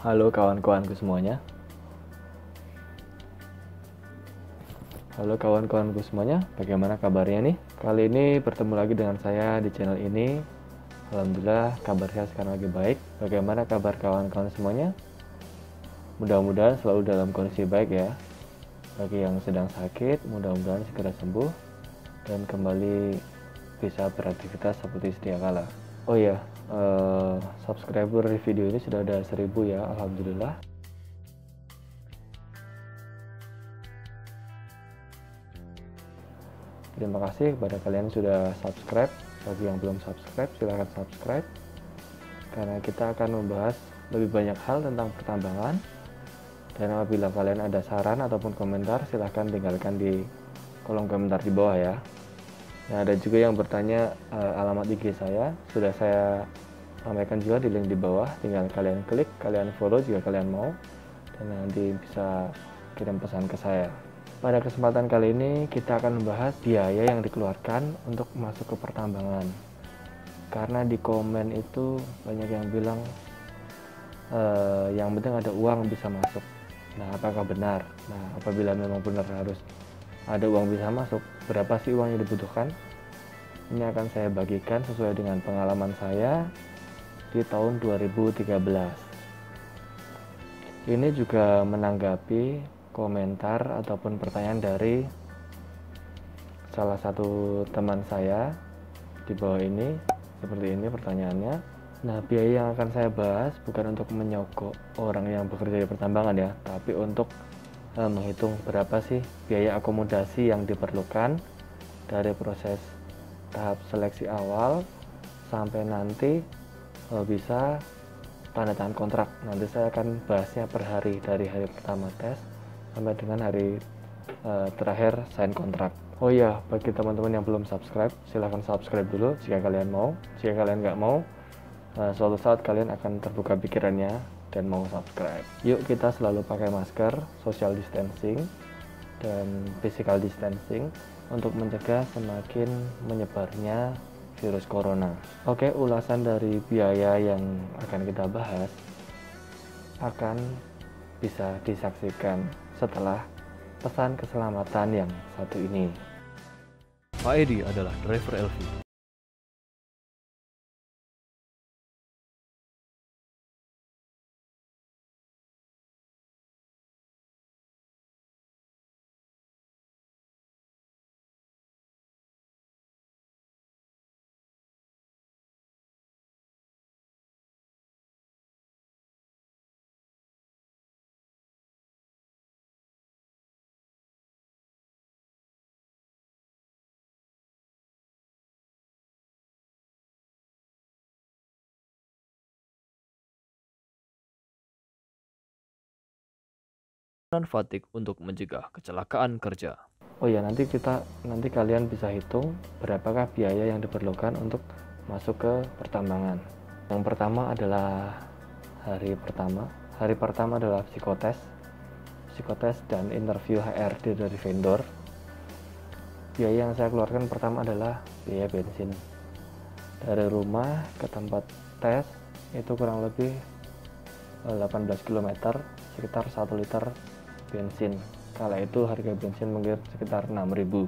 Halo kawan-kawanku semuanya. Halo kawan-kawanku semuanya, bagaimana kabarnya nih? Kali ini bertemu lagi dengan saya di channel ini. Alhamdulillah kabar saya sekarang lagi baik. Bagaimana kabar kawan-kawan semuanya? Mudah-mudahan selalu dalam kondisi baik ya. Bagi yang sedang sakit, mudah-mudahan segera sembuh dan kembali bisa beraktivitas seperti sedia kala. Oh iya, subscriber di video ini sudah ada 1000 ya, alhamdulillah. Terima kasih kepada kalian yang sudah subscribe. Bagi yang belum subscribe, silahkan subscribe, karena kita akan membahas lebih banyak hal tentang pertambangan. Dan apabila kalian ada saran ataupun komentar, silahkan tinggalkan di kolom komentar di bawah ya. Nah, ada juga yang bertanya alamat IG saya, sudah saya sampaikan juga di link di bawah. Tinggal kalian klik, kalian follow jika kalian mau, dan nanti bisa kirim pesan ke saya. Pada kesempatan kali ini kita akan membahas biaya yang dikeluarkan untuk masuk ke pertambangan. Karena di komen itu banyak yang bilang yang penting ada uang bisa masuk. Nah, apakah benar? Nah, apabila memang benar harus ada uang bisa masuk, berapa sih uang yang dibutuhkan? Ini akan saya bagikan sesuai dengan pengalaman saya di tahun 2013. Ini juga menanggapi komentar ataupun pertanyaan dari salah satu teman saya di bawah ini. Seperti ini pertanyaannya. Nah, biaya yang akan saya bahas bukan untuk menyogok orang yang bekerja di pertambangan ya, tapi untuk menghitung berapa sih biaya akomodasi yang diperlukan dari proses tahap seleksi awal sampai nanti bisa tanda tangan kontrak. Nanti saya akan bahasnya per hari, dari hari pertama tes sampai dengan hari terakhir sign kontrak. Oh iya, bagi teman-teman yang belum subscribe, silahkan subscribe dulu jika kalian mau. Jika kalian nggak mau, suatu saat kalian akan terbuka pikirannya dan mau subscribe. Yuk kita selalu pakai masker, social distancing, dan physical distancing untuk mencegah semakin menyebarnya virus corona. Oke, ulasan dari biaya yang akan kita bahas akan bisa disaksikan setelah pesan keselamatan yang satu ini. Pak Edi adalah driver LV. Dan Fatik untuk mencegah kecelakaan kerja. Oh ya, nanti kalian bisa hitung berapakah biaya yang diperlukan untuk masuk ke pertambangan. Yang pertama adalah hari pertama. Hari pertama adalah psikotes dan interview HRD dari vendor. Biaya yang saya keluarkan pertama adalah biaya bensin. Dari rumah ke tempat tes itu kurang lebih 18 km, sekitar 1 liter bensin. Kala itu harga bensin mungkin sekitar 6.000.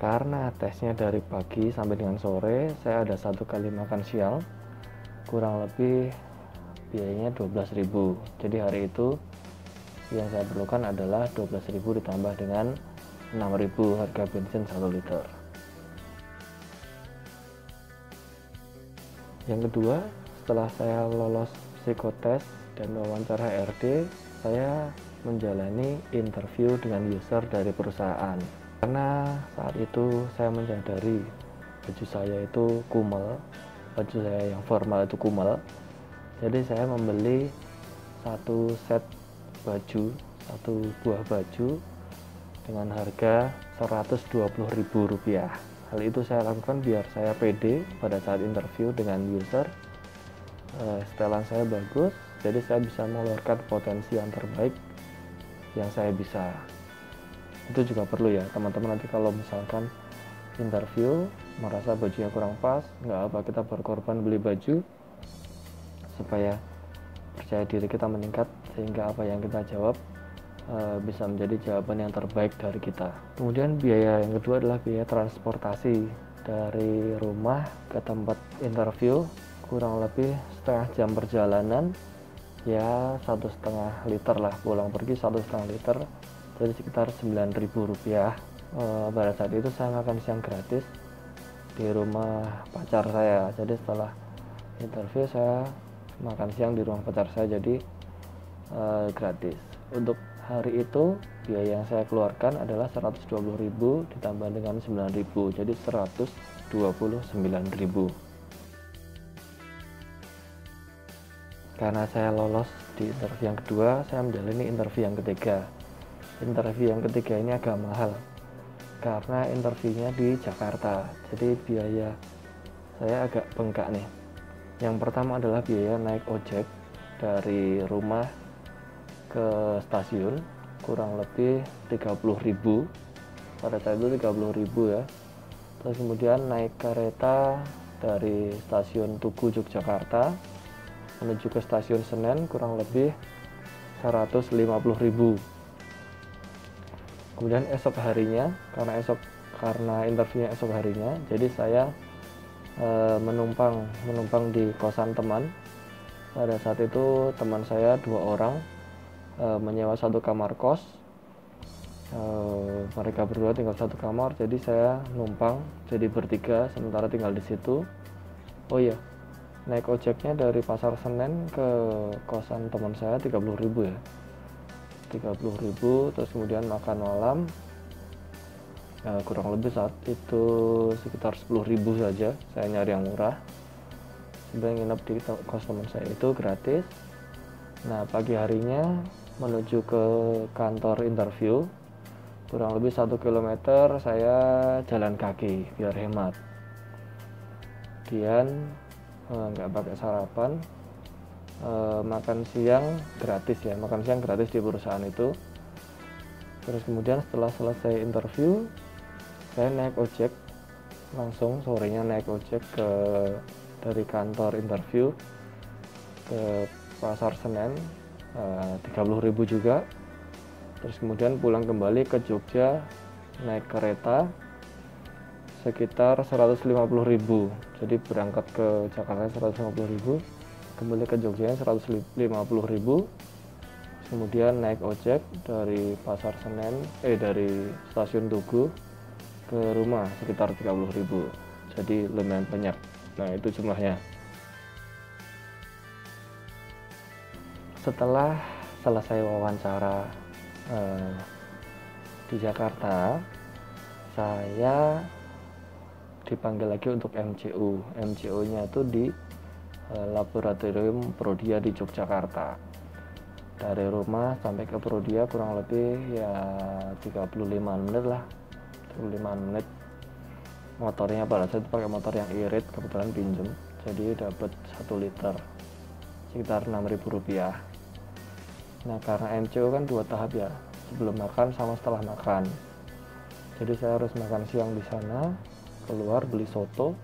Karena tesnya dari pagi sampai dengan sore, saya ada 1 kali makan siang, kurang lebih biayanya 12.000. Jadi hari itu yang saya perlukan adalah 12.000 ditambah dengan 6.000 harga bensin 1 liter. Yang kedua, setelah saya lolos psikotes dan wawancara HRD, saya menjalani interview dengan user dari perusahaan. Karena saat itu saya menyadari baju saya itu kumel, baju saya yang formal itu kumel. Jadi saya membeli satu set baju, satu buah baju dengan harga Rp120.000. Hal itu saya lakukan biar saya pede pada saat interview dengan user. Setelan saya bagus, jadi saya bisa mengeluarkan potensi yang terbaik yang saya bisa. Itu juga perlu ya teman-teman, nanti kalau misalkan interview merasa bajunya kurang pas, nggak apa, kita berkorban beli baju supaya percaya diri kita meningkat, sehingga apa yang kita jawab bisa menjadi jawaban yang terbaik dari kita. Kemudian biaya yang kedua adalah biaya transportasi dari rumah ke tempat interview, kurang lebih setengah jam perjalanan, ya 1,5 liter lah, pulang pergi 1,5 liter, jadi sekitar Rp9.000. Pada saat itu saya makan siang gratis di rumah pacar saya. Jadi setelah interview saya makan siang di rumah pacar saya, jadi gratis. Untuk hari itu biaya yang saya keluarkan adalah 120.000 ditambah dengan 9.000, jadi 129.000. Karena saya lolos di interview yang kedua, saya menjalani interview yang ketiga. Interview yang ketiga ini agak mahal karena interviewnya di Jakarta, jadi biaya saya agak bengkak nih. Yang pertama adalah biaya naik ojek dari rumah ke stasiun, kurang lebih 30.000, pada saat itu 30.000 ya. Terus kemudian naik kereta dari stasiun Tugu Yogyakarta menuju ke stasiun Senen, kurang lebih 150.000. Kemudian esok harinya, karena interviewnya esok harinya, jadi saya menumpang di kosan teman. Pada saat itu teman saya 2 orang menyewa satu kamar kos. Mereka berdua tinggal satu kamar, jadi saya numpang jadi bertiga sementara tinggal di situ. Oh iya, naik ojeknya dari Pasar Senen ke kosan teman saya 30.000 ya, 30.000. Terus kemudian makan malam kurang lebih saat itu sekitar 10.000 saja, saya nyari yang murah. Sebenarnya nginep di kos teman saya itu gratis. Nah, pagi harinya menuju ke kantor interview, kurang lebih 1 km saya jalan kaki biar hemat. Kemudian nggak pakai sarapan, makan siang gratis ya, makan siang gratis di perusahaan itu. Terus kemudian setelah selesai interview, saya naik ojek langsung, sorenya naik ojek dari kantor interview ke Pasar Senen, 30.000 juga. Terus kemudian pulang kembali ke Jogja naik kereta sekitar 150.000. Jadi berangkat ke Jakarta 150.000, kembali ke Jogja 150.000. Kemudian naik ojek dari Pasar Senen, dari stasiun Tugu ke rumah sekitar 30.000. Jadi lumayan banyak. Nah, itu jumlahnya. Setelah selesai wawancara di Jakarta, saya dipanggil lagi untuk MCU. MCU-nya itu di Laboratorium Prodia di Yogyakarta. Dari rumah sampai ke Prodia kurang lebih ya 35 menit lah, 35 menit. Motornya pada saat itu pakai motor yang irit, kebetulan pinjem, jadi dapat 1 liter sekitar Rp6.000. Nah, karena MCO kan 2 tahap ya, sebelum makan sama setelah makan. Jadi saya harus makan siang di sana, keluar beli soto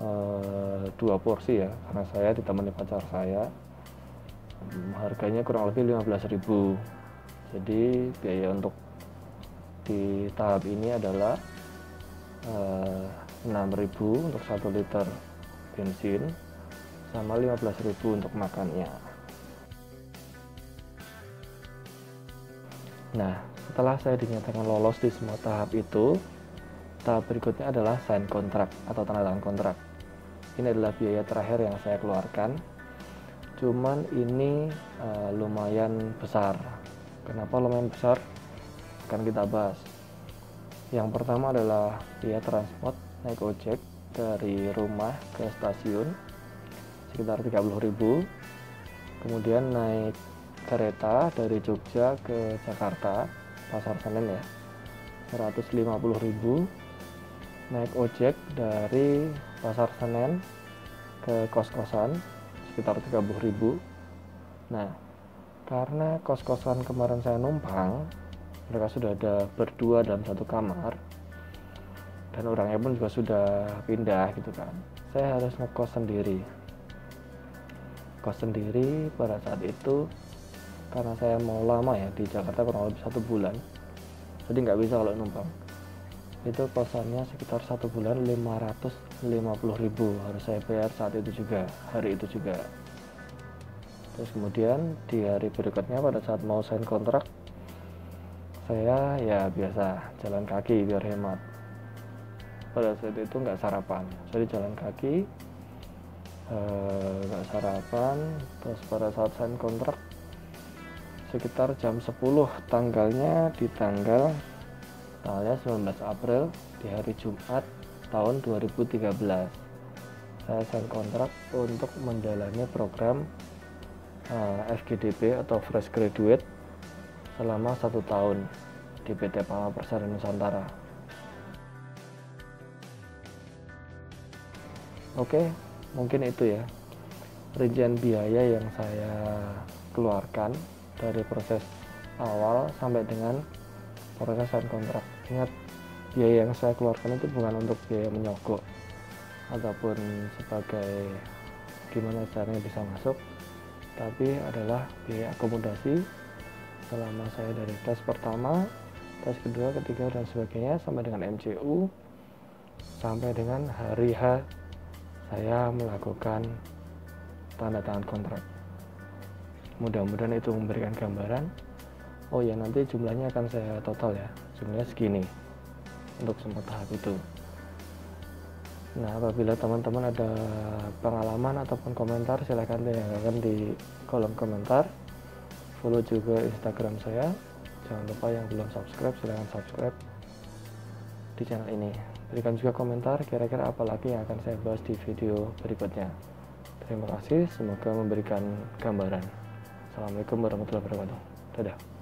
2 porsi ya, karena saya ditemani pacar saya. Harganya kurang lebih 15.000. Jadi biaya untuk di tahap ini adalah 6.000 untuk 1 liter bensin, sama 15.000 untuk makannya. Nah, setelah saya dinyatakan lolos di semua tahap itu, tahap berikutnya adalah sign kontrak atau tanda tangan kontrak. Ini adalah biaya terakhir yang saya keluarkan. Cuman ini lumayan besar. Kenapa lumayan besar? Akan kita bahas. Yang pertama adalah biaya transport naik ojek dari rumah ke stasiun sekitar 30.000. Kemudian naik kereta dari Jogja ke Jakarta Pasar Senen ya 150.000. Naik ojek dari Pasar Senen ke kos-kosan sekitar 30.000. Nah, karena kos-kosan kemarin saya numpang, mereka sudah ada berdua dalam satu kamar dan orangnya pun juga sudah pindah gitu kan, saya harus ngekos sendiri. kos sendiri pada saat itu, karena saya mau lama ya di Jakarta kurang lebih 1 bulan, jadi nggak bisa kalau numpang. Itu kosannya sekitar 1 bulan 550.000 harus saya bayar saat itu juga, hari itu juga. Terus kemudian di hari berikutnya pada saat mau sign kontrak, saya ya biasa jalan kaki biar hemat. Pada saat itu nggak sarapan, jadi jalan kaki, nggak sarapan. Terus pada saat sign kontrak sekitar jam 10, tanggalnya 19 April di hari Jumat tahun 2013, saya sign kontrak untuk menjalani program FGDP atau Fresh Graduate selama 1 tahun di PT Pama Persada Nusantara. Oke, mungkin itu ya rincian biaya yang saya keluarkan dari proses awal sampai dengan proses sign kontrak. Ingat, biaya yang saya keluarkan itu bukan untuk biaya menyogok ataupun sebagai gimana caranya bisa masuk, tapi adalah biaya akomodasi selama saya dari tes pertama, tes kedua, ketiga, dan sebagainya sampai dengan MCU, sampai dengan hari H saya melakukan tanda tangan kontrak. Mudah-mudahan itu memberikan gambaran. Oh ya, nanti jumlahnya akan saya total ya, jumlahnya segini untuk semua tahap itu. Nah, apabila teman-teman ada pengalaman ataupun komentar, silahkan tinggalkan di kolom komentar. Follow juga Instagram saya. Jangan lupa yang belum subscribe, silahkan subscribe di channel ini. Berikan juga komentar kira-kira apa lagi yang akan saya bahas di video berikutnya. Terima kasih, semoga memberikan gambaran. Assalamualaikum warahmatullahi wabarakatuh. Dadah.